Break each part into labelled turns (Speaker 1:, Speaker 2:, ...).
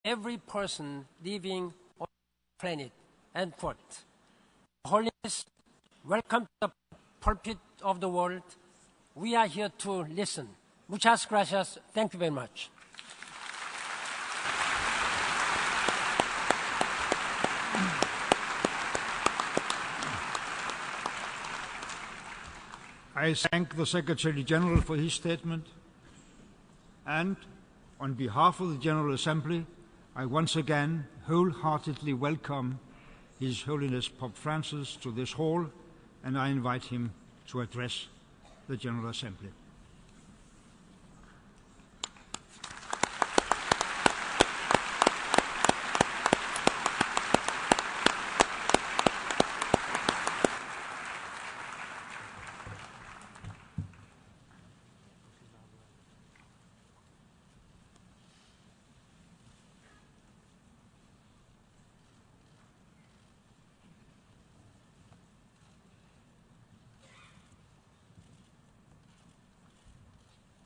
Speaker 1: every person living on the planet and forth. Holiness, welcome to the pulpit of the world. We are here to listen. Muchas gracias. Thank you very much.
Speaker 2: I thank the Secretary General for his statement, and on behalf of the General Assembly, I once again wholeheartedly welcome His Holiness Pope Francis to this hall, and I invite him to address the General Assembly.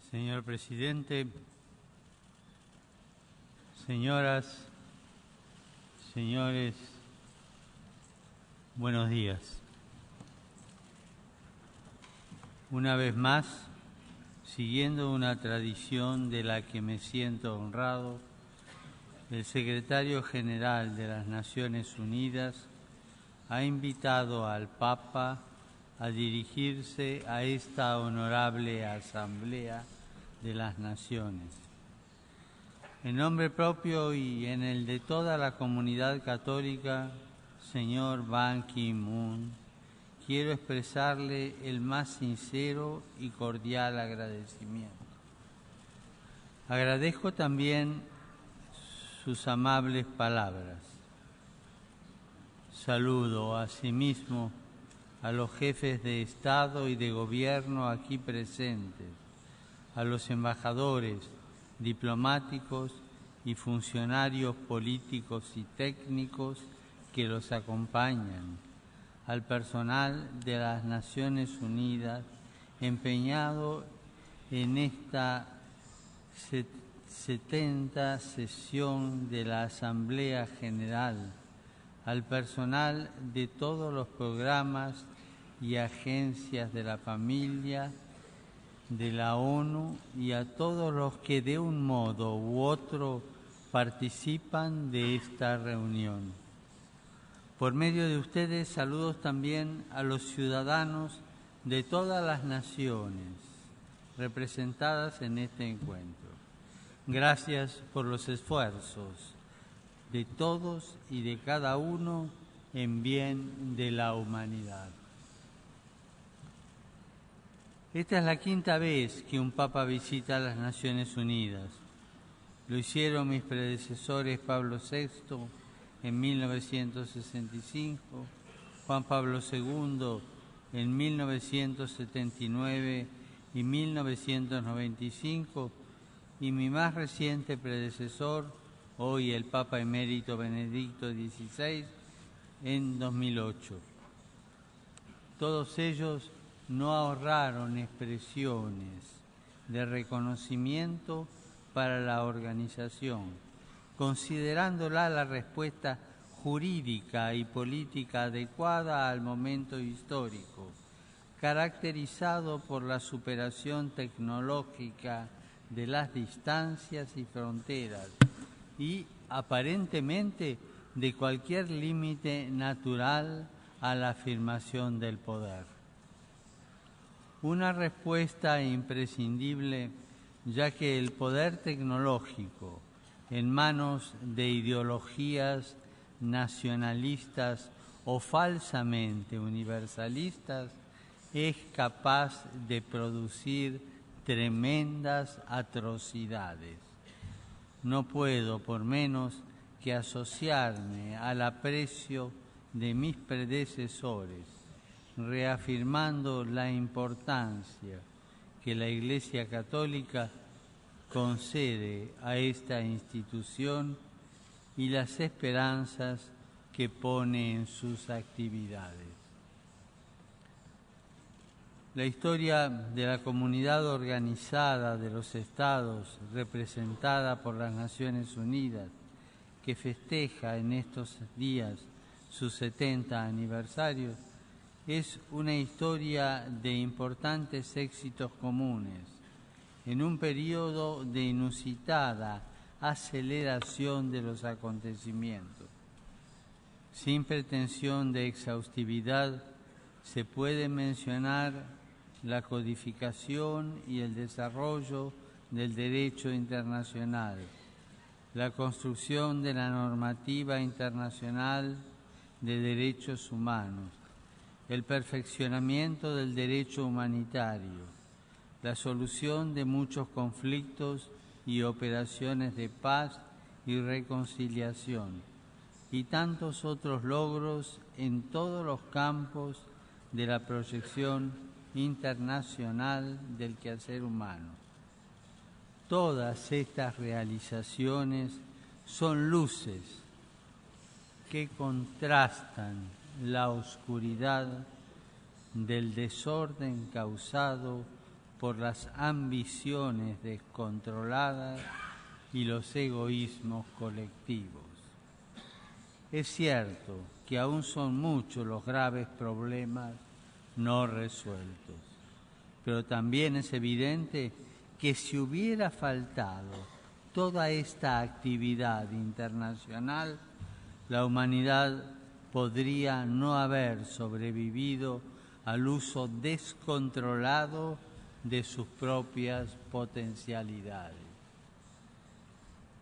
Speaker 3: Señor Presidente, señoras, señores, buenos días. Una vez más, siguiendo una tradición de la que me siento honrado, el Secretario General de las Naciones Unidas ha invitado al Papa a dirigirse a esta honorable Asamblea de las Naciones. En nombre propio y en el de toda la comunidad católica, señor Ban Ki-moon, quiero expresarle el más sincero y cordial agradecimiento. Agradezco también sus amables palabras. Saludo asimismo a los jefes de Estado y de Gobierno aquí presentes, a los embajadores, diplomáticos y funcionarios políticos y técnicos que los acompañan, al personal de las Naciones Unidas empeñado en esta 70ª sesión de la Asamblea General, al personal de todos los programas y agencias de la familia, de la ONU y a todos los que de un modo u otro participan de esta reunión. Por medio de ustedes, saludos también a los ciudadanos de todas las naciones representadas en este encuentro. Gracias por los esfuerzos de todos y de cada uno en bien de la humanidad. Esta es la 5ª vez que un Papa visita las Naciones Unidas. Lo hicieron mis predecesores Pablo VI en 1965, Juan Pablo II en 1979 y 1995, y mi más reciente predecesor, hoy el Papa Emérito Benedicto XVI, en 2008. Todos ellos no ahorraron expresiones de reconocimiento para la organización, considerándola la respuesta jurídica y política adecuada al momento histórico, caracterizado por la superación tecnológica de las distancias y fronteras y, aparentemente, de cualquier límite natural a la afirmación del poder. Una respuesta imprescindible, ya que el poder tecnológico, en manos de ideologías nacionalistas o falsamente universalistas, es capaz de producir tremendas atrocidades. No puedo, por menos, que asociarme al aprecio de mis predecesores, reafirmando la importancia que la Iglesia Católica concede a esta institución y las esperanzas que pone en sus actividades. La historia de la comunidad organizada de los Estados, representada por las Naciones Unidas, que festeja en estos días su 70 aniversario, es una historia de importantes éxitos comunes, en un periodo de inusitada aceleración de los acontecimientos. Sin pretensión de exhaustividad, se puede mencionar la codificación y el desarrollo del derecho internacional, la construcción de la normativa internacional de derechos humanos, el perfeccionamiento del derecho humanitario, la solución de muchos conflictos y operaciones de paz y reconciliación, y tantos otros logros en todos los campos de la proyección internacional del quehacer humano. Todas estas realizaciones son luces que contrastan la oscuridad del desorden causado por las ambiciones descontroladas y los egoísmos colectivos. Es cierto que aún son muchos los graves problemas no resueltos, pero también es evidente que si hubiera faltado toda esta actividad internacional, la humanidad podría no haber sobrevivido al uso descontrolado de sus propias potencialidades.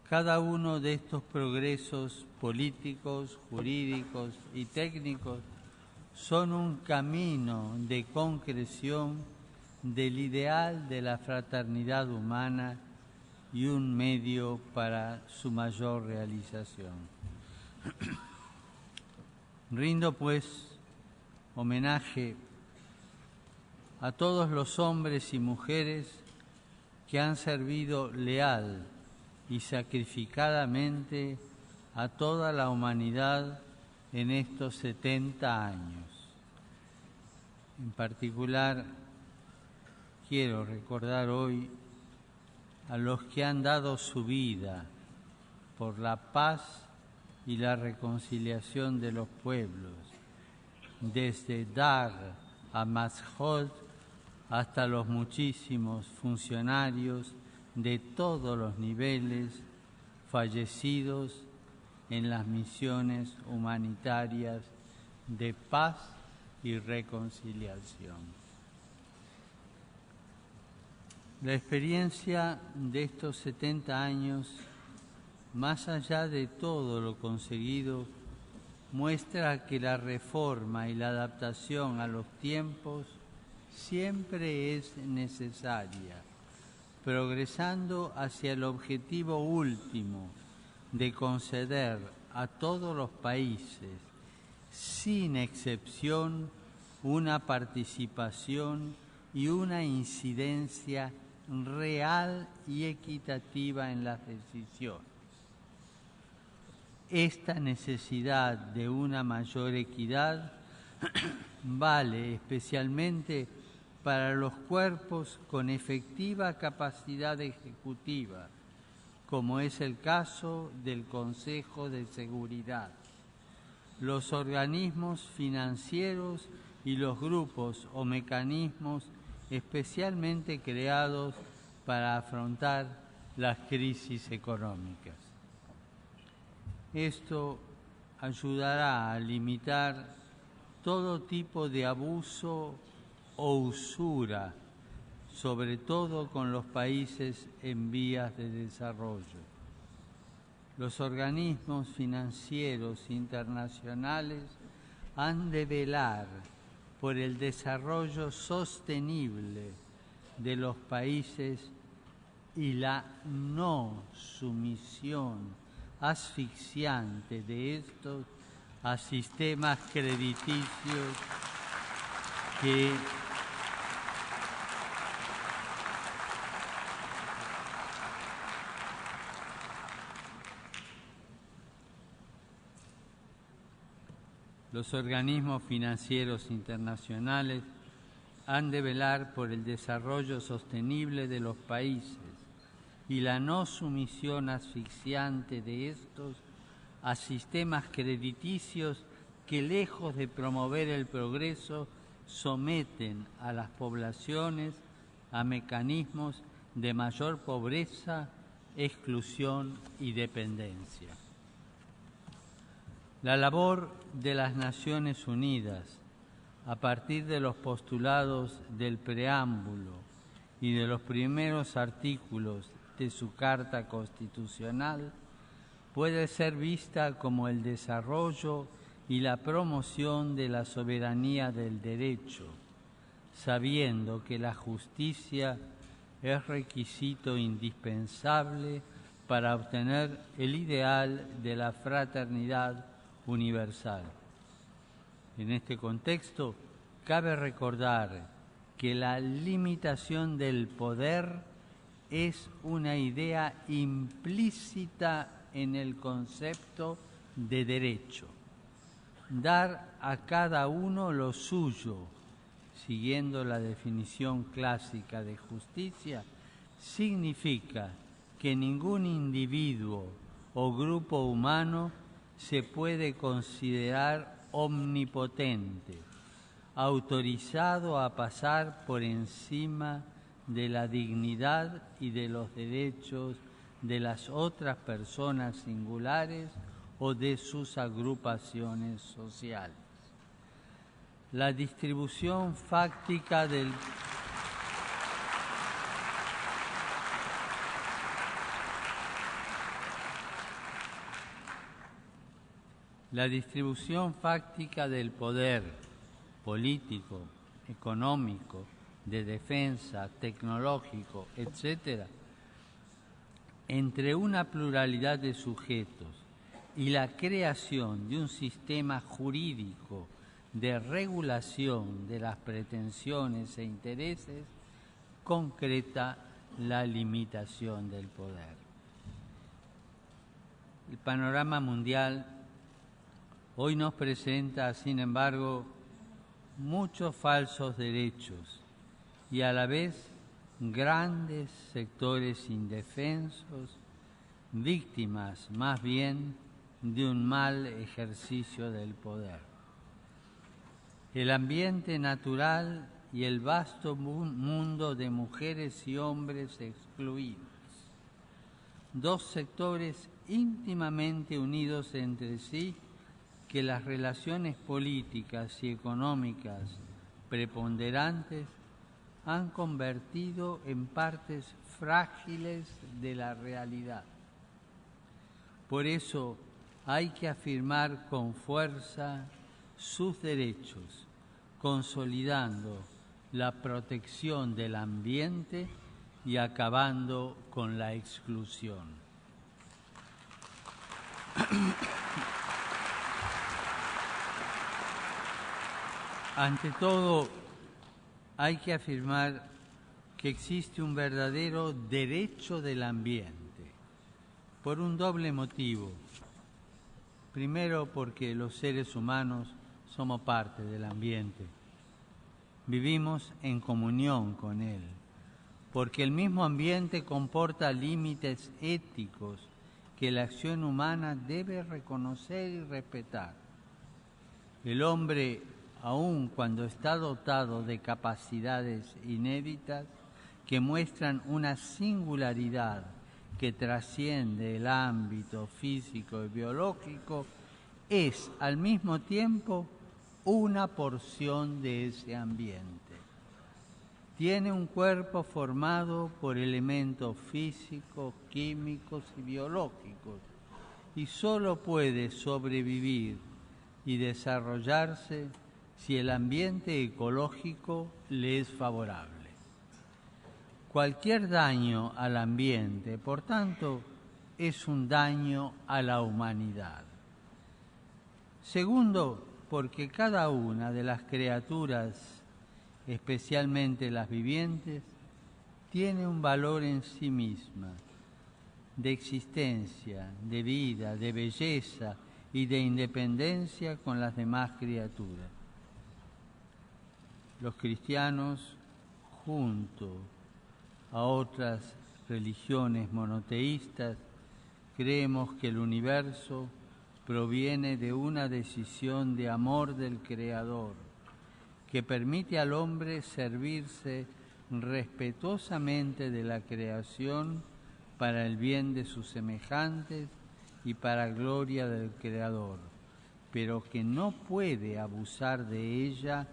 Speaker 3: Cada uno de estos progresos políticos, jurídicos y técnicos son un camino de concreción del ideal de la fraternidad humana y un medio para su mayor realización. Rindo, pues, homenaje a todos los hombres y mujeres que han servido leal y sacrificadamente a toda la humanidad en estos 70 años. En particular, quiero recordar hoy a los que han dado su vida por la paz y la reconciliación de los pueblos, desde Dar a Masjid hasta los muchísimos funcionarios de todos los niveles fallecidos en las misiones humanitarias de paz y reconciliación. La experiencia de estos 70 años, más allá de todo lo conseguido, muestra que la reforma y la adaptación a los tiempos siempre es necesaria, progresando hacia el objetivo último de conceder a todos los países, sin excepción, una participación y una incidencia real y equitativa en las decisiones. Esta necesidad de una mayor equidad vale especialmente para los cuerpos con efectiva capacidad ejecutiva, como es el caso del Consejo de Seguridad, los organismos financieros y los grupos o mecanismos especialmente creados para afrontar las crisis económicas. Esto ayudará a limitar todo tipo de abuso o usura, sobre todo con los países en vías de desarrollo. Los organismos financieros internacionales han de velar por el desarrollo sostenible de los países y la no sumisión asfixiante de estos a sistemas crediticios que los organismos financieros internacionales han de velar por el desarrollo sostenible de los países y la no sumisión asfixiante de estos a sistemas crediticios que, lejos de promover el progreso, someten a las poblaciones a mecanismos de mayor pobreza, exclusión y dependencia. La labor de las Naciones Unidas, a partir de los postulados del preámbulo y de los primeros artículos de su Carta Constitucional, puede ser vista como el desarrollo y la promoción de la soberanía del derecho, sabiendo que la justicia es requisito indispensable para obtener el ideal de la fraternidad universal. En este contexto, cabe recordar que la limitación del poder es una idea implícita en el concepto de derecho. Dar a cada uno lo suyo, siguiendo la definición clásica de justicia, significa que ningún individuo o grupo humano se puede considerar omnipotente, autorizado a pasar por encima de la dignidad y de los derechos de las otras personas singulares o de sus agrupaciones sociales. La distribución fáctica del poder político, económico, de defensa, tecnológico, etc., entre una pluralidad de sujetos y la creación de un sistema jurídico de regulación de las pretensiones e intereses, concreta la limitación del poder. El panorama mundial hoy nos presenta, sin embargo, muchos falsos derechos y a la vez grandes sectores indefensos, víctimas más bien de un mal ejercicio del poder. El ambiente natural y el vasto mundo de mujeres y hombres excluidos, dos sectores íntimamente unidos entre sí, que las relaciones políticas y económicas preponderantes han convertido en partes frágiles de la realidad. Por eso hay que afirmar con fuerza sus derechos, consolidando la protección del ambiente y acabando con la exclusión. Ante todo, hay que afirmar que existe un verdadero derecho del ambiente, por un doble motivo. Primero, porque los seres humanos somos parte del ambiente. Vivimos en comunión con él, porque el mismo ambiente comporta límites éticos que la acción humana debe reconocer y respetar. El hombre, aun cuando está dotado de capacidades inéditas que muestran una singularidad que trasciende el ámbito físico y biológico, es al mismo tiempo una porción de ese ambiente. Tiene un cuerpo formado por elementos físicos, químicos y biológicos, y solo puede sobrevivir y desarrollarse si el ambiente ecológico le es favorable. Cualquier daño al ambiente, por tanto, es un daño a la humanidad. Segundo, porque cada una de las criaturas, especialmente las vivientes, tiene un valor en sí misma, de existencia, de vida, de belleza y de independencia con las demás criaturas. Los cristianos, junto a otras religiones monoteístas, creemos que el universo proviene de una decisión de amor del Creador, que permite al hombre servirse respetuosamente de la creación para el bien de sus semejantes y para gloria del Creador, pero que no puede abusar de ella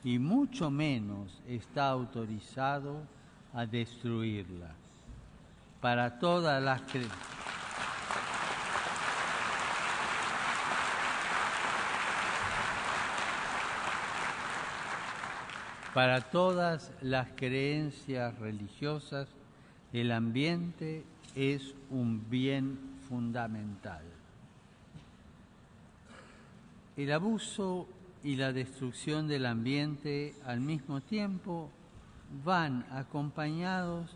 Speaker 3: y mucho menos está autorizado a destruirla. Para todas las creencias religiosas, el ambiente es un bien fundamental. El abuso y la destrucción del ambiente al mismo tiempo van acompañados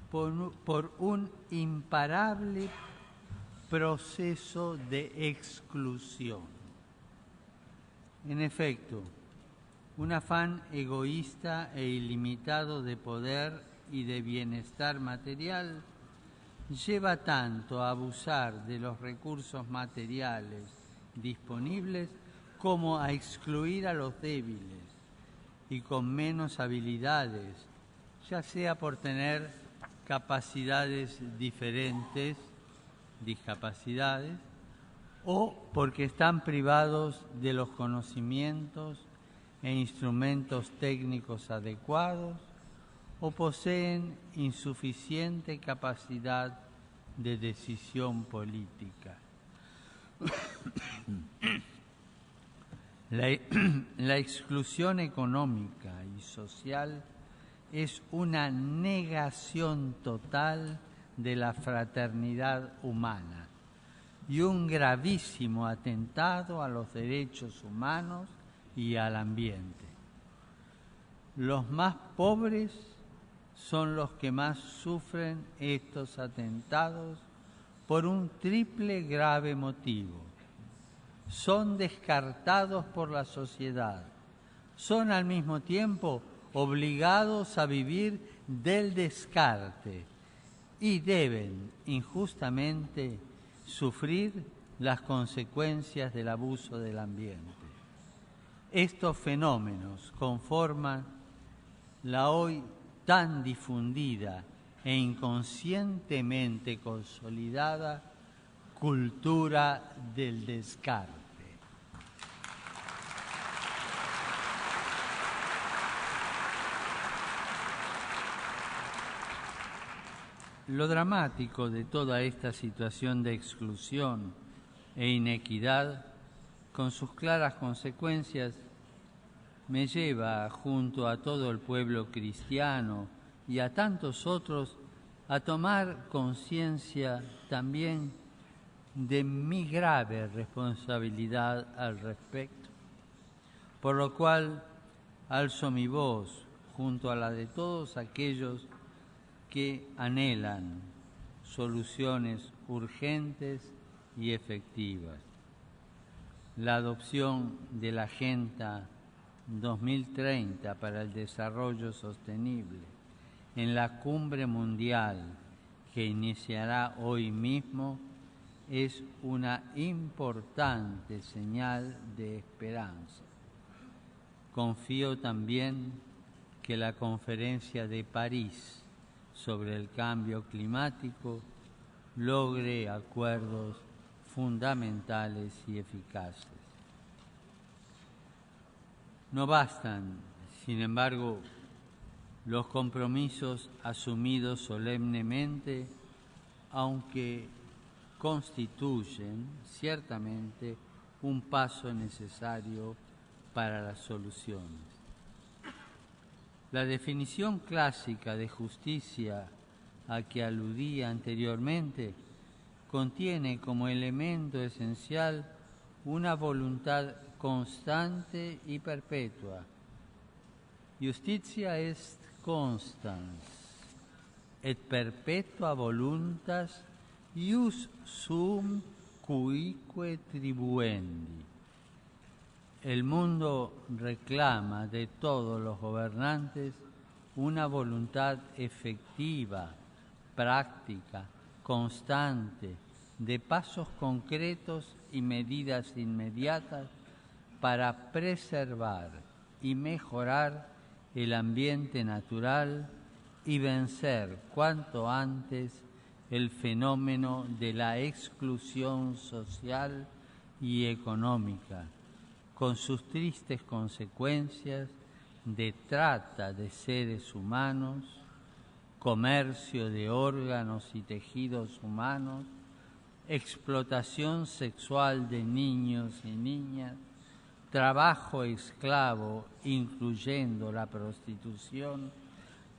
Speaker 3: por un imparable proceso de exclusión. En efecto, un afán egoísta e ilimitado de poder y de bienestar material lleva tanto a abusar de los recursos materiales disponibles como a excluir a los débiles y con menos habilidades, ya sea por tener capacidades diferentes, discapacidades, o porque están privados de los conocimientos e instrumentos técnicos adecuados, o poseen insuficiente capacidad de decisión política. La exclusión económica y social es una negación total de la fraternidad humana y un gravísimo atentado a los derechos humanos y al ambiente. Los más pobres son los que más sufren estos atentados por un triple grave motivo. Son descartados por la sociedad, son al mismo tiempo obligados a vivir del descarte y deben injustamente sufrir las consecuencias del abuso del ambiente. Estos fenómenos conforman la hoy tan difundida e inconscientemente consolidada cultura del descarte. Lo dramático de toda esta situación de exclusión e inequidad, con sus claras consecuencias, me lleva, junto a todo el pueblo cristiano y a tantos otros, a tomar conciencia también de mi grave responsabilidad al respecto, por lo cual alzo mi voz junto a la de todos aquellos que anhelan soluciones urgentes y efectivas. La adopción de la Agenda 2030 para el Desarrollo Sostenible en la Cumbre Mundial que iniciará hoy mismo es una importante señal de esperanza. Confío también que la Conferencia de París sobre el cambio climático logre acuerdos fundamentales y eficaces. No bastan, sin embargo, los compromisos asumidos solemnemente, aunque constituyen ciertamente un paso necesario para las soluciones. La definición clásica de justicia a que aludía anteriormente contiene como elemento esencial una voluntad constante y perpetua. Justitia est constans, et perpetua voluntas ius sum cuique tribuendi. El mundo reclama de todos los gobernantes una voluntad efectiva, práctica, constante de pasos concretos y medidas inmediatas para preservar y mejorar el ambiente natural y vencer cuanto antes el fenómeno de la exclusión social y económica, con sus tristes consecuencias de trata de seres humanos, comercio de órganos y tejidos humanos, explotación sexual de niños y niñas, trabajo esclavo, incluyendo la prostitución,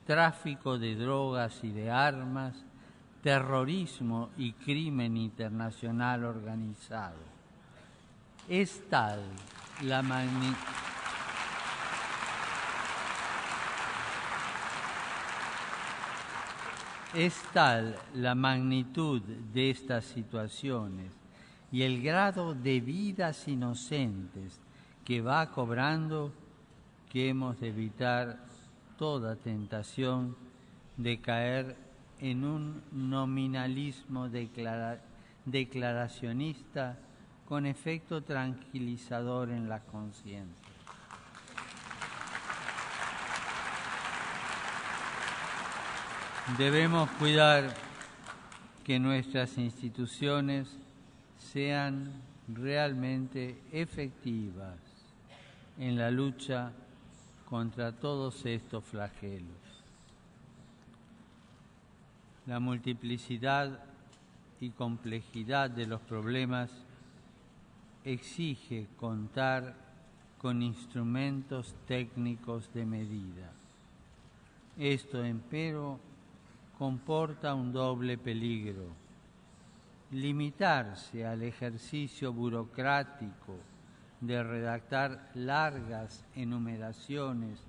Speaker 3: tráfico de drogas y de armas, terrorismo y crimen internacional organizado. Es tal la magnitud de estas situaciones y el grado de vidas inocentes que va cobrando que hemos de evitar toda tentación de caer en un nominalismo declaracionista con efecto tranquilizador en la conciencia. Debemos cuidar que nuestras instituciones sean realmente efectivas en la lucha contra todos estos flagelos. La multiplicidad y complejidad de los problemas exige contar con instrumentos técnicos de medida. Esto, empero, comporta un doble peligro: limitarse al ejercicio burocrático de redactar largas enumeraciones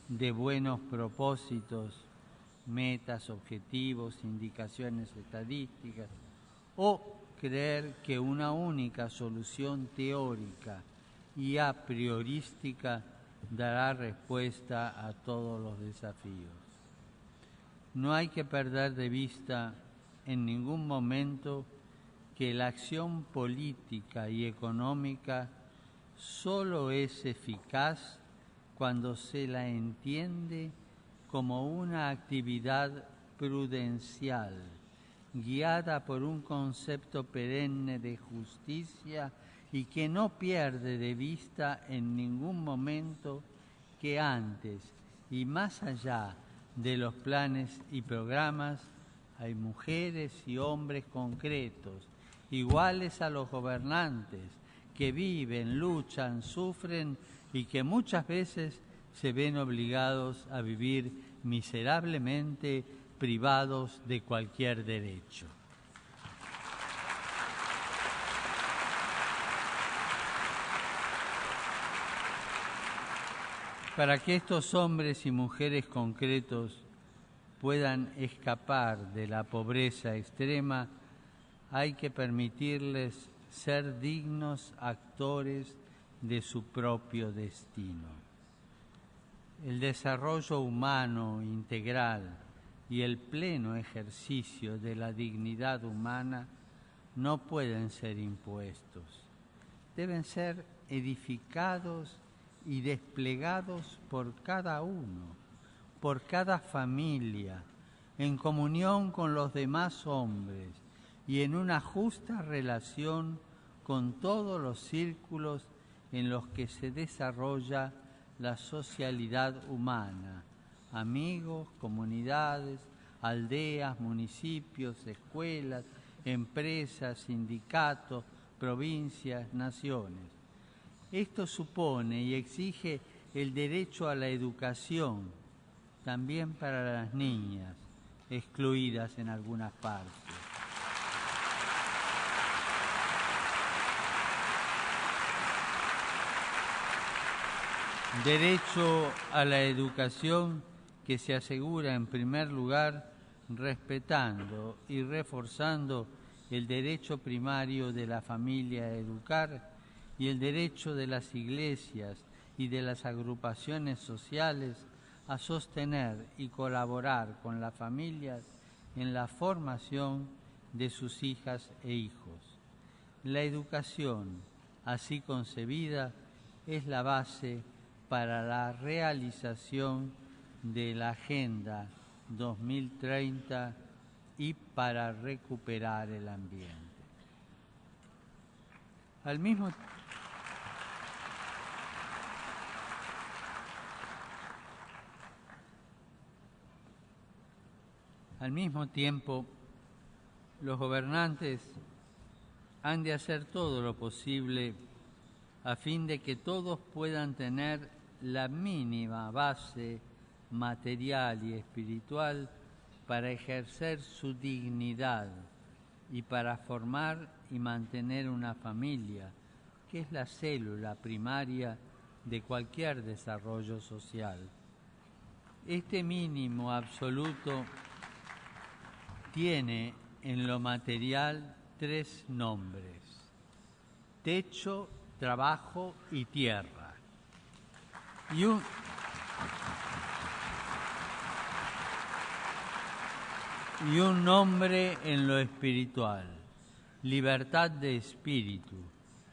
Speaker 3: de buenos propósitos, metas, objetivos, indicaciones estadísticas, o creer que una única solución teórica y a priorística dará respuesta a todos los desafíos. No hay que perder de vista en ningún momento que la acción política y económica solo es eficaz cuando se la entiende como una actividad prudencial, guiada por un concepto perenne de justicia y que no pierde de vista en ningún momento que antes y más allá de los planes y programas hay mujeres y hombres concretos, iguales a los gobernantes, que viven, luchan, sufren y que muchas veces se ven obligados a vivir miserablemente privados de cualquier derecho. Para que estos hombres y mujeres concretos puedan escapar de la pobreza extrema, hay que permitirles ser dignos actores de su propio destino. El desarrollo humano integral y el pleno ejercicio de la dignidad humana no pueden ser impuestos. Deben ser edificados y desplegados por cada uno, por cada familia, en comunión con los demás hombres y en una justa relación con todos los círculos en los que se desarrolla la socialidad humana, amigos, comunidades, aldeas, municipios, escuelas, empresas, sindicatos, provincias, naciones. Esto supone y exige el derecho a la educación, también para las niñas, excluidas en algunas partes. Derecho a la educación que se asegura en primer lugar respetando y reforzando el derecho primario de la familia a educar y el derecho de las iglesias y de las agrupaciones sociales a sostener y colaborar con las familias en la formación de sus hijas e hijos. La educación, así concebida, es la base para la realización de la Agenda 2030 y para recuperar el ambiente. Al mismo tiempo, los gobernantes han de hacer todo lo posible a fin de que todos puedan tener la mínima base material y espiritual para ejercer su dignidad y para formar y mantener una familia, que es la célula primaria de cualquier desarrollo social. Este mínimo absoluto tiene en lo material 3 nombres: techo, trabajo y tierra. Y un nombre en lo espiritual: libertad de espíritu,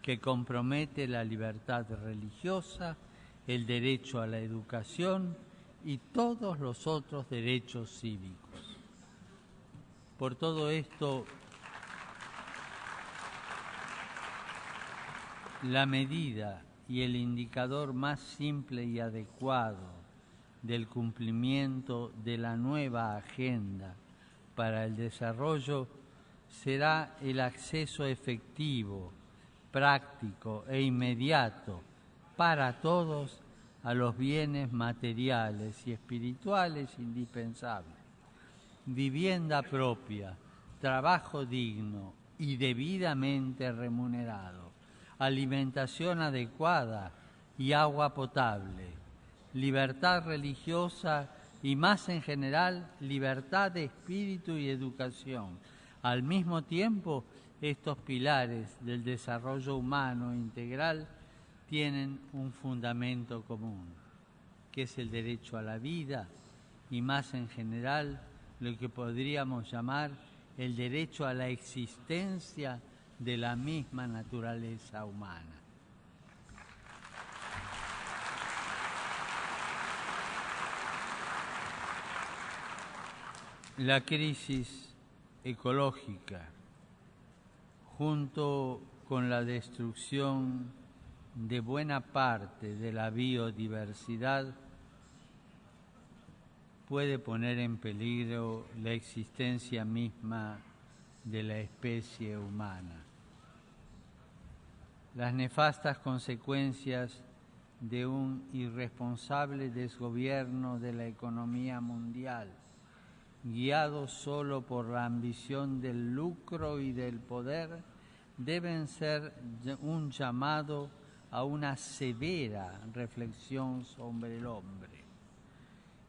Speaker 3: que compromete la libertad religiosa, el derecho a la educación y todos los otros derechos cívicos. Por todo esto, la medida y el indicador más simple y adecuado del cumplimiento de la nueva agenda para el desarrollo será el acceso efectivo, práctico e inmediato para todos a los bienes materiales y espirituales indispensables: vivienda propia, trabajo digno y debidamente remunerado, alimentación adecuada y agua potable, libertad religiosa y, más en general, libertad de espíritu y educación. Al mismo tiempo, estos pilares del desarrollo humano integral tienen un fundamento común, que es el derecho a la vida y, más en general, lo que podríamos llamar el derecho a la existencia de la misma naturaleza humana. La crisis ecológica, junto con la destrucción de buena parte de la biodiversidad, puede poner en peligro la existencia misma de la especie humana. Las nefastas consecuencias de un irresponsable desgobierno de la economía mundial, guiado solo por la ambición del lucro y del poder, deben ser un llamado a una severa reflexión sobre el hombre.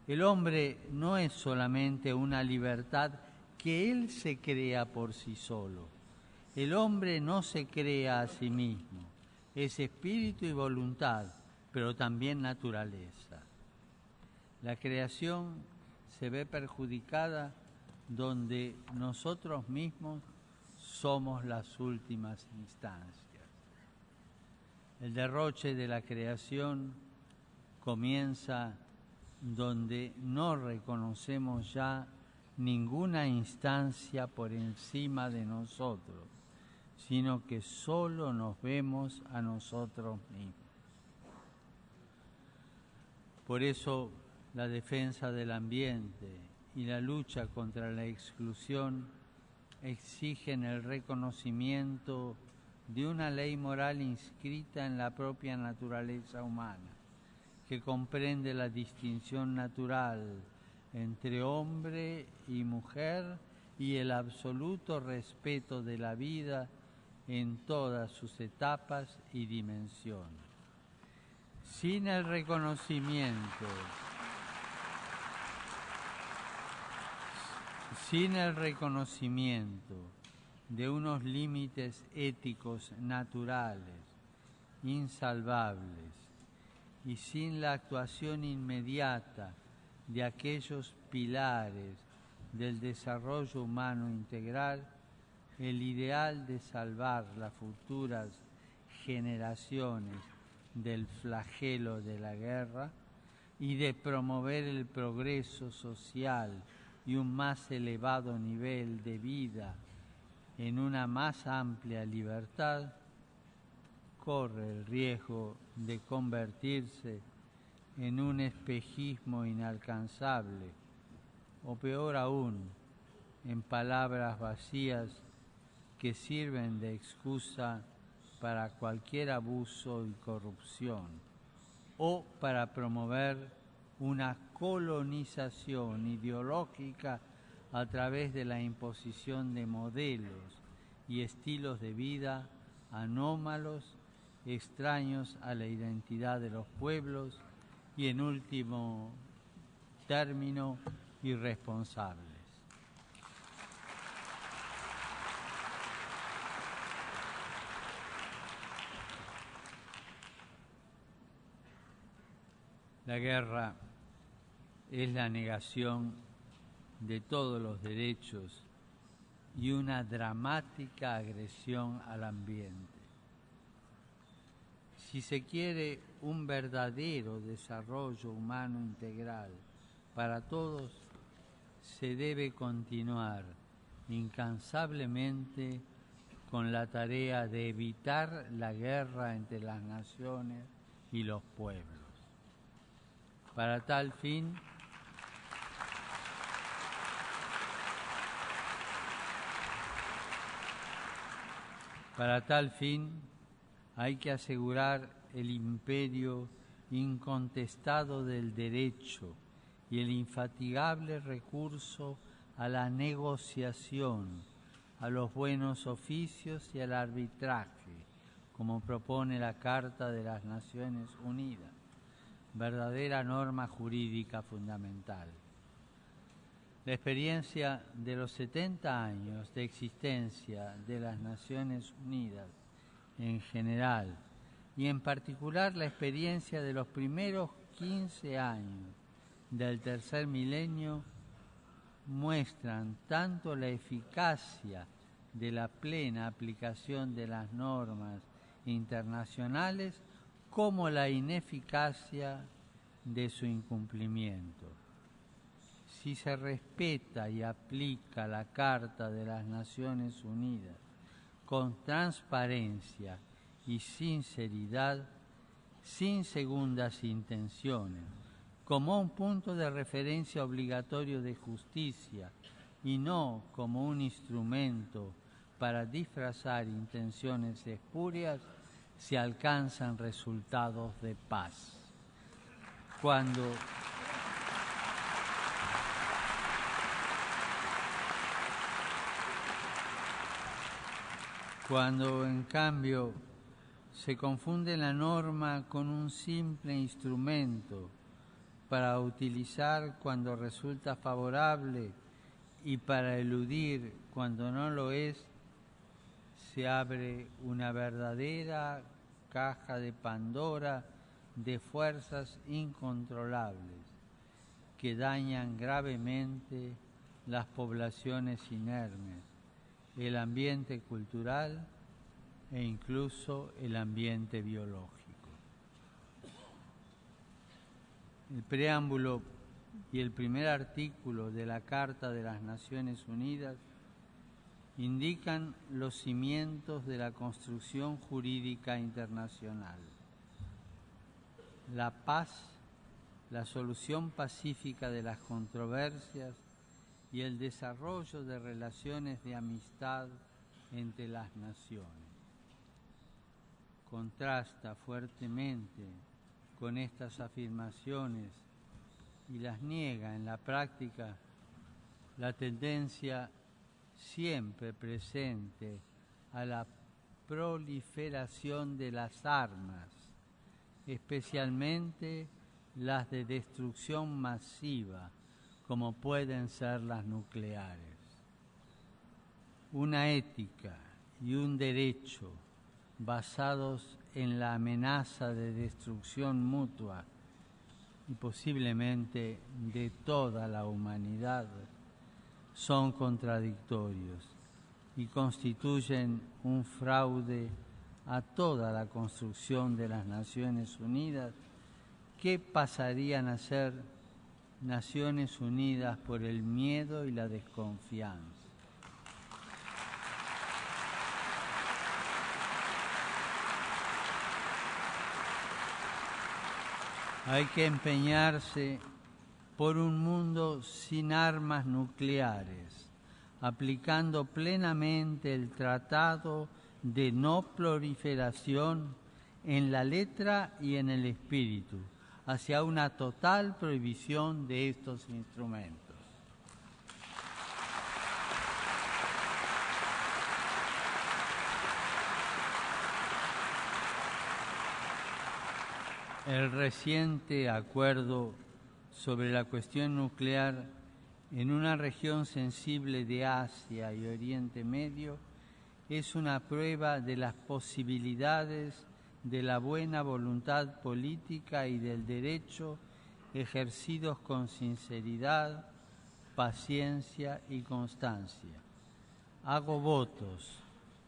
Speaker 3: El hombre no es solamente una libertad que él se crea por sí solo. El hombre no se crea a sí mismo. Es espíritu y voluntad, pero también naturaleza. La creación se ve perjudicada donde nosotros mismos somos las últimas instancias. El derroche de la creación comienza donde no reconocemos ya ninguna instancia por encima de nosotros, sino que solo nos vemos a nosotros mismos. Por eso, la defensa del ambiente y la lucha contra la exclusión exigen el reconocimiento de una ley moral inscrita en la propia naturaleza humana, que comprende la distinción natural entre hombre y mujer y el absoluto respeto de la vida en todas sus etapas y dimensiones. Sin el reconocimiento de unos límites éticos naturales, insalvables, y sin la actuación inmediata de aquellos pilares del desarrollo humano integral, el ideal de salvar las futuras generaciones del flagelo de la guerra y de promover el progreso social y un más elevado nivel de vida en una más amplia libertad, corre el riesgo de convertirse en un espejismo inalcanzable, o peor aún, en palabras vacías que sirven de excusa para cualquier abuso y corrupción, o para promover una colonización ideológica a través de la imposición de modelos y estilos de vida anómalos, extraños a la identidad de los pueblos y, en último término, irresponsables. La guerra es la negación de todos los derechos y una dramática agresión al ambiente. Si se quiere un verdadero desarrollo humano integral para todos, se debe continuar incansablemente con la tarea de evitar la guerra entre las naciones y los pueblos. Para tal fin, hay que asegurar el imperio incontestado del derecho y el infatigable recurso a la negociación, a los buenos oficios y al arbitraje, como propone la Carta de las Naciones Unidas, verdadera norma jurídica fundamental. La experiencia de los 70 años de existencia de las Naciones Unidas en general, y en particular la experiencia de los primeros 15 años del tercer milenio, muestran tanto la eficacia de la plena aplicación de las normas internacionales como la ineficacia de su incumplimiento. Si se respeta y aplica la Carta de las Naciones Unidas con transparencia y sinceridad, sin segundas intenciones, como un punto de referencia obligatorio de justicia y no como un instrumento para disfrazar intenciones espurias, se alcanzan resultados de paz. Cuando en cambio se confunde la norma con un simple instrumento para utilizar cuando resulta favorable y para eludir cuando no lo es, se abre una verdadera caja de Pandora de fuerzas incontrolables que dañan gravemente las poblaciones inermes, el ambiente cultural e incluso el ambiente biológico. El preámbulo y el primer artículo de la Carta de las Naciones Unidas indican los cimientos de la construcción jurídica internacional. La paz, la solución pacífica de las controversias y el desarrollo de relaciones de amistad entre las naciones. Contrasta fuertemente con estas afirmaciones y las niega en la práctica la tendencia siempre presente a la proliferación de las armas, especialmente las de destrucción masiva, como pueden ser las nucleares. Una ética y un derecho basados en la amenaza de destrucción mutua y posiblemente de toda la humanidad son contradictorios y constituyen un fraude a toda la construcción de las Naciones Unidas, ¿qué pasarían a ser Naciones Unidas por el miedo y la desconfianza? Hay que empeñarse por un mundo sin armas nucleares, aplicando plenamente el Tratado de No Proliferación en la letra y en el espíritu, hacia una total prohibición de estos instrumentos. El reciente acuerdo sobre la cuestión nuclear en una región sensible de Asia y Oriente Medio es una prueba de las posibilidades de la buena voluntad política y del derecho ejercidos con sinceridad, paciencia y constancia. Hago votos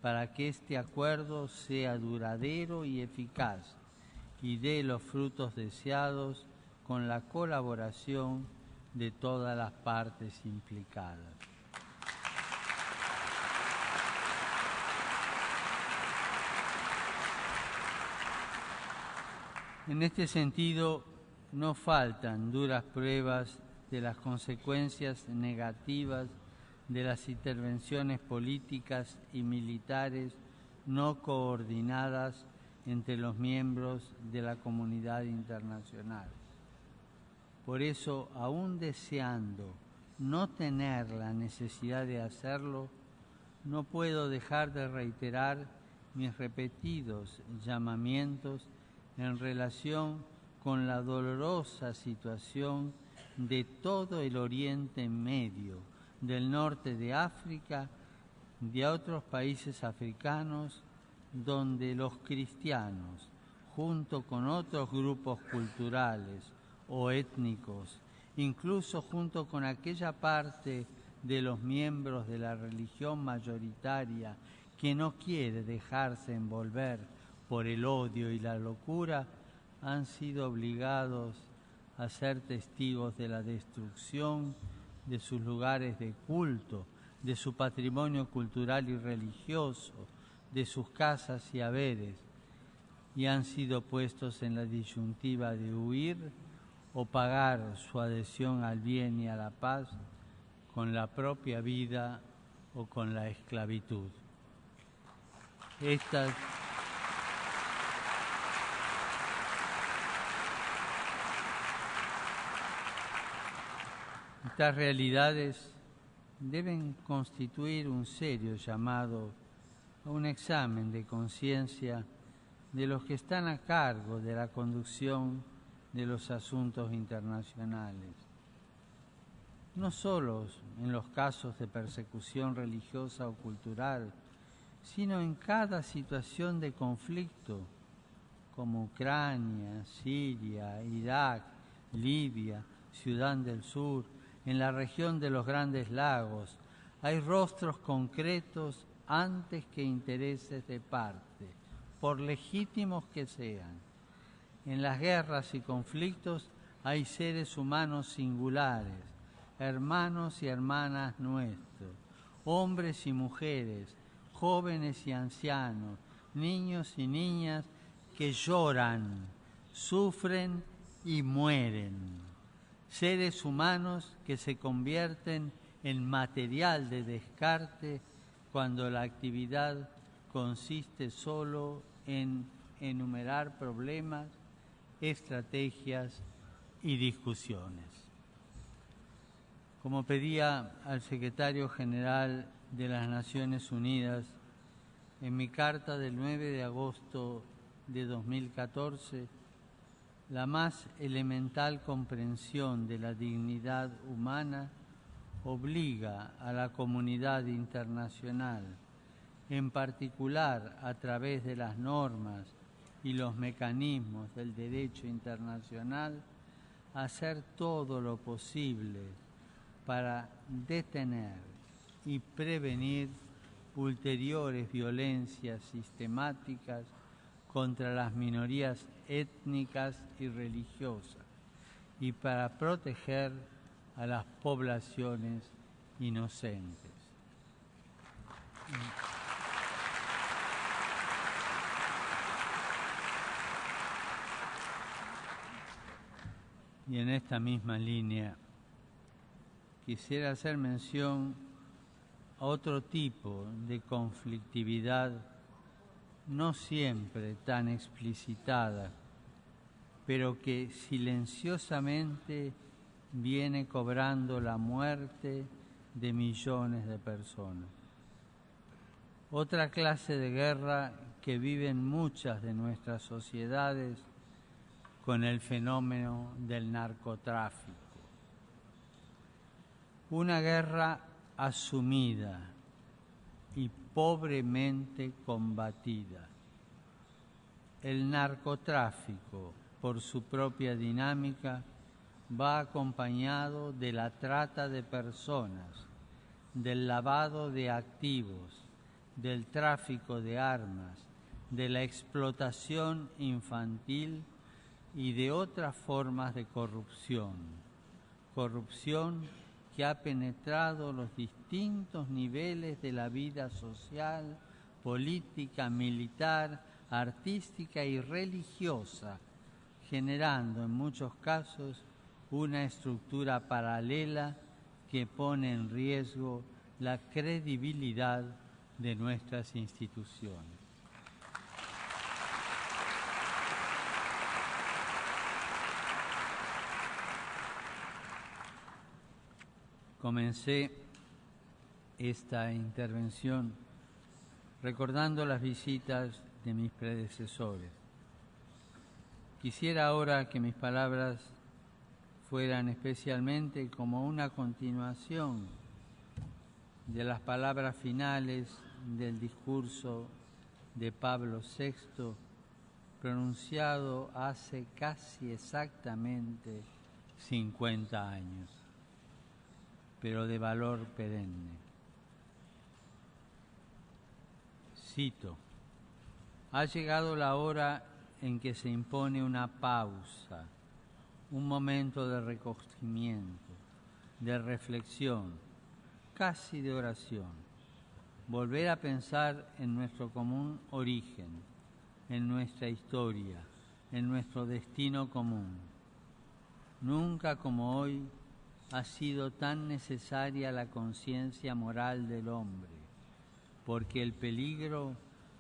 Speaker 3: para que este acuerdo sea duradero y eficaz y dé los frutos deseados con la colaboración de todas las partes implicadas. En este sentido, no faltan duras pruebas de las consecuencias negativas de las intervenciones políticas y militares no coordinadas entre los miembros de la comunidad internacional. Por eso, aún deseando no tener la necesidad de hacerlo, no puedo dejar de reiterar mis repetidos llamamientos en relación con la dolorosa situación de todo el Oriente Medio, del norte de África, de otros países africanos, donde los cristianos, junto con otros grupos culturales o étnicos, incluso junto con aquella parte de los miembros de la religión mayoritaria que no quiere dejarse envolver por el odio y la locura, han sido obligados a ser testigos de la destrucción de sus lugares de culto, de su patrimonio cultural y religioso, de sus casas y haberes, y han sido puestos en la disyuntiva de huir o pagar su adhesión al bien y a la paz con la propia vida o con la esclavitud. Estas realidades deben constituir un serio llamado a un examen de conciencia de los que están a cargo de la conducción de los asuntos internacionales, no solo en los casos de persecución religiosa o cultural, sino en cada situación de conflicto, como Ucrania, Siria, Irak, Libia, Sudán del Sur, en la región de los Grandes Lagos. Hay rostros concretos antes que intereses de parte, por legítimos que sean. En las guerras y conflictos hay seres humanos singulares, hermanos y hermanas nuestros, hombres y mujeres, jóvenes y ancianos, niños y niñas que lloran, sufren y mueren. Seres humanos que se convierten en material de descarte cuando la actividad consiste solo en enumerar problemas, estrategias y discusiones. Como pedía al secretario general de las Naciones Unidas en mi carta del 9 de agosto de 2014, la más elemental comprensión de la dignidad humana obliga a la comunidad internacional, en particular a través de las normas y los mecanismos del derecho internacional, a hacer todo lo posible para detener y prevenir ulteriores violencias sistemáticas contra las minorías étnicas y religiosas y para proteger a las poblaciones inocentes. Y en esta misma línea quisiera hacer mención a otro tipo de conflictividad, no siempre tan explicitada, pero que silenciosamente viene cobrando la muerte de millones de personas. Otra clase de guerra que viven muchas de nuestras sociedades con el fenómeno del narcotráfico. Una guerra asumida y pobremente combatida. El narcotráfico, por su propia dinámica, va acompañado de la trata de personas, del lavado de activos, del tráfico de armas, de la explotación infantil y de otras formas de corrupción. Corrupción que ha penetrado los distintos niveles de la vida social, política, militar, artística y religiosa, generando en muchos casos una estructura paralela que pone en riesgo la credibilidad de nuestras instituciones. Comencé esta intervención recordando las visitas de mis predecesores. Quisiera ahora que mis palabras fueran especialmente como una continuación de las palabras finales del discurso de Pablo VI, pronunciado hace casi exactamente 50 años, pero de valor perenne. Cito: ha llegado la hora en que se impone una pausa, un momento de recogimiento, de reflexión, casi de oración. Volver a pensar en nuestro común origen, en nuestra historia, en nuestro destino común. Nunca como hoy ha sido tan necesaria la conciencia moral del hombre, porque el peligro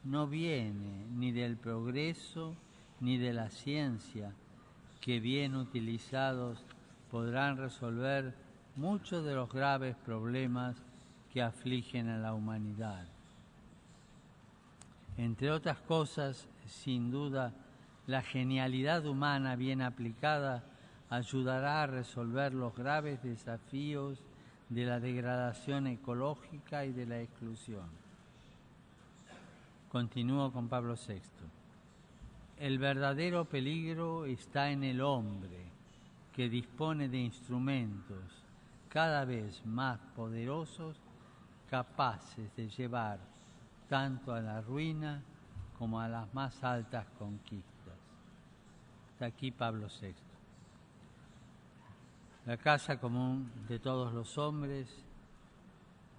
Speaker 3: no viene ni del progreso ni de la ciencia, que bien utilizados podrán resolver muchos de los graves problemas que afligen a la humanidad. Entre otras cosas, sin duda, la genialidad humana bien aplicada ayudará a resolver los graves desafíos de la degradación ecológica y de la exclusión. Continúo con Pablo VI. El verdadero peligro está en el hombre, que dispone de instrumentos cada vez más poderosos, capaces de llevar tanto a la ruina como a las más altas conquistas. Hasta aquí Pablo VI. La casa común de todos los hombres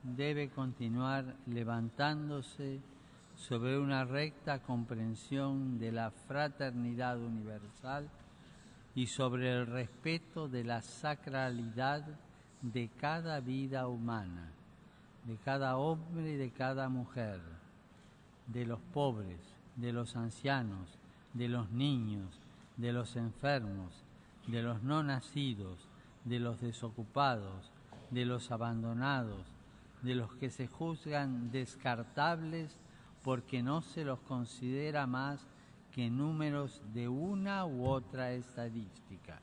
Speaker 3: debe continuar levantándose sobre una recta comprensión de la fraternidad universal y sobre el respeto de la sacralidad de cada vida humana, de cada hombre y de cada mujer, de los pobres, de los ancianos, de los niños, de los enfermos, de los no nacidos, de los desocupados, de los abandonados, de los que se juzgan descartables porque no se los considera más que números de una u otra estadística.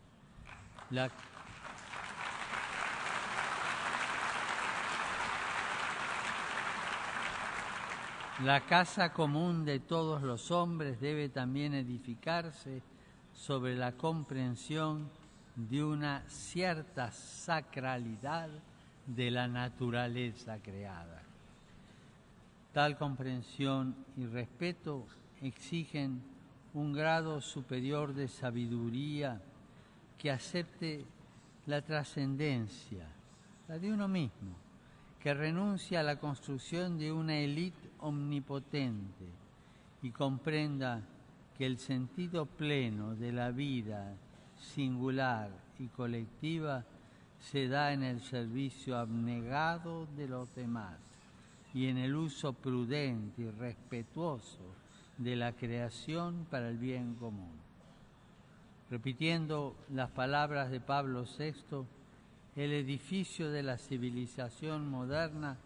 Speaker 3: La casa común de todos los hombres debe también edificarse sobre la comprensión de una cierta sacralidad de la naturaleza creada. Tal comprensión y respeto exigen un grado superior de sabiduría que acepte la trascendencia, la de uno mismo, que renuncia a la construcción de una élite omnipotente y comprenda que el sentido pleno de la vida singular y colectiva se da en el servicio abnegado de los demás y en el uso prudente y respetuoso de la creación para el bien común. Repitiendo las palabras de Pablo VI, el edificio de la civilización moderna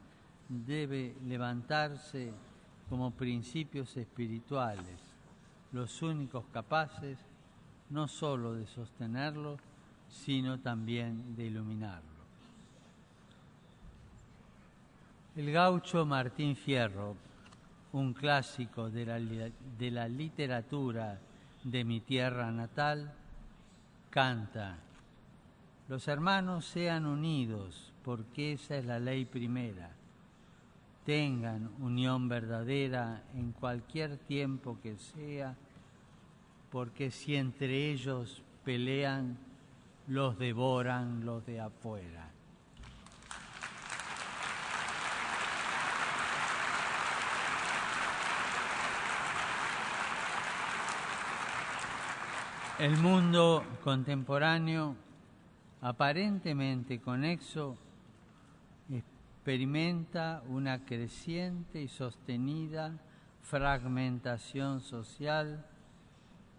Speaker 3: debe levantarse como principios espirituales, los únicos capaces no solo de sostenerlo, sino también de iluminarlo. El gaucho Martín Fierro, un clásico de la literatura de mi tierra natal, canta: los hermanos sean unidos, porque esa es la ley primera. Tengan unión verdadera en cualquier tiempo que sea, porque si entre ellos pelean, los devoran los de afuera. El mundo contemporáneo, aparentemente conexo, experimenta una creciente y sostenida fragmentación social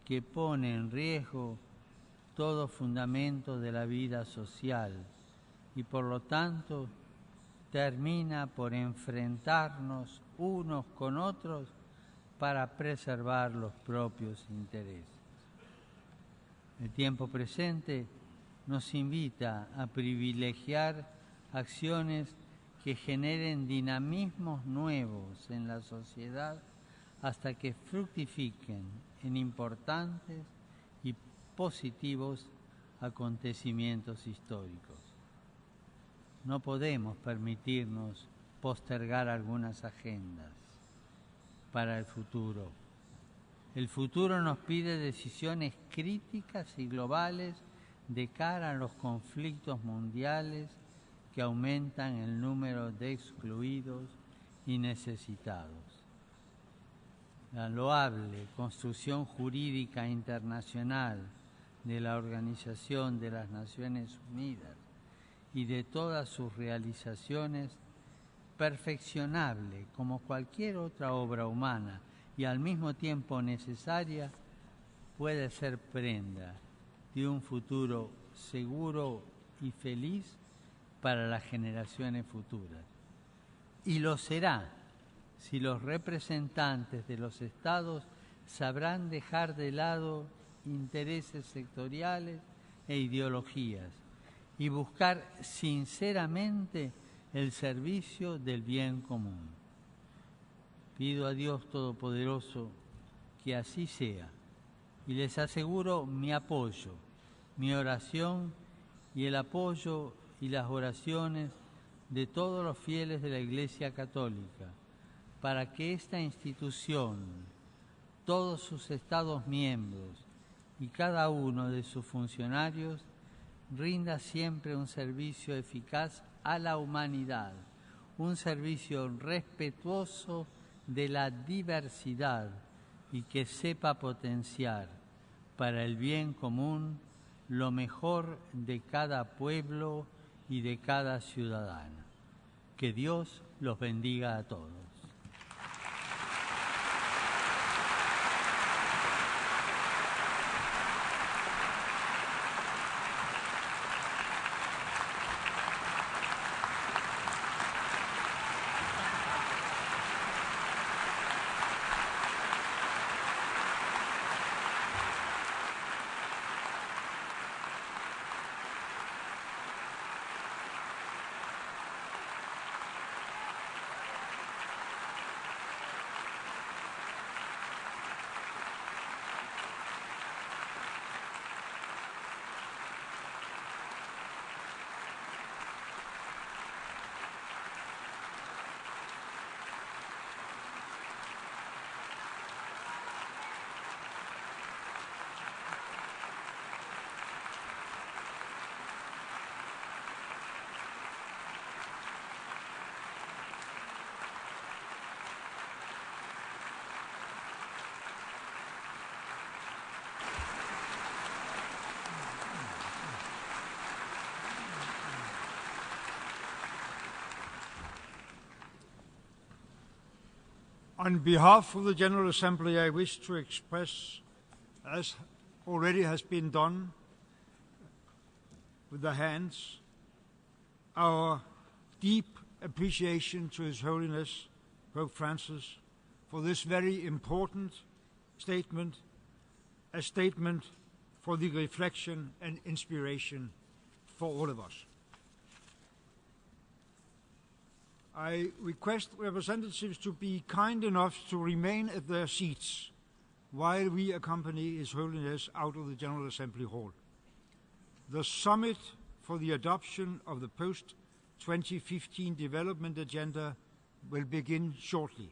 Speaker 3: que pone en riesgo todo fundamento de la vida social y por lo tanto termina por enfrentarnos unos con otros para preservar los propios intereses. El tiempo presente nos invita a privilegiar acciones que generen dinamismos nuevos en la sociedad hasta que fructifiquen en importantes y positivos acontecimientos históricos. No podemos permitirnos postergar algunas agendas para el futuro. El futuro nos pide decisiones críticas y globales de cara a los conflictos mundiales que aumentan el número de excluidos y necesitados. La loable construcción jurídica internacional de la Organización de las Naciones Unidas y de todas sus realizaciones, perfeccionable como cualquier otra obra humana y al mismo tiempo necesaria, puede ser prenda de un futuro seguro y feliz para las generaciones futuras. Y lo será si los representantes de los estados sabrán dejar de lado intereses sectoriales e ideologías y buscar sinceramente el servicio del bien común. Pido a Dios Todopoderoso que así sea y les aseguro mi apoyo, mi oración y el apoyo y las oraciones de todos los fieles de la Iglesia Católica para que esta institución, todos sus estados miembros y cada uno de sus funcionarios rinda siempre un servicio eficaz a la humanidad, un servicio respetuoso de la diversidad y que sepa potenciar para el bien común lo mejor de cada pueblo y de cada ciudadano. Que Dios los bendiga a todos.
Speaker 2: On behalf of the General Assembly, I wish to express, as already has been done with the hands, our deep appreciation to His Holiness Pope Francis for this very important statement, a statement for the reflection and inspiration for all of us. I request representatives to be kind enough to remain at their seats while we accompany His Holiness out of the General Assembly Hall. The summit for the adoption of the post-2015 development agenda will begin shortly.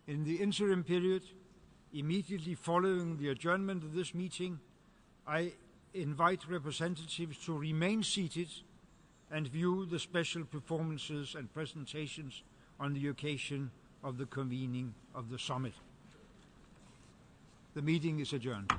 Speaker 2: In the interim period, immediately following the adjournment of this meeting, I invite representatives to remain seated and view the special performances and presentations on the occasion of the convening of the summit. The meeting is adjourned.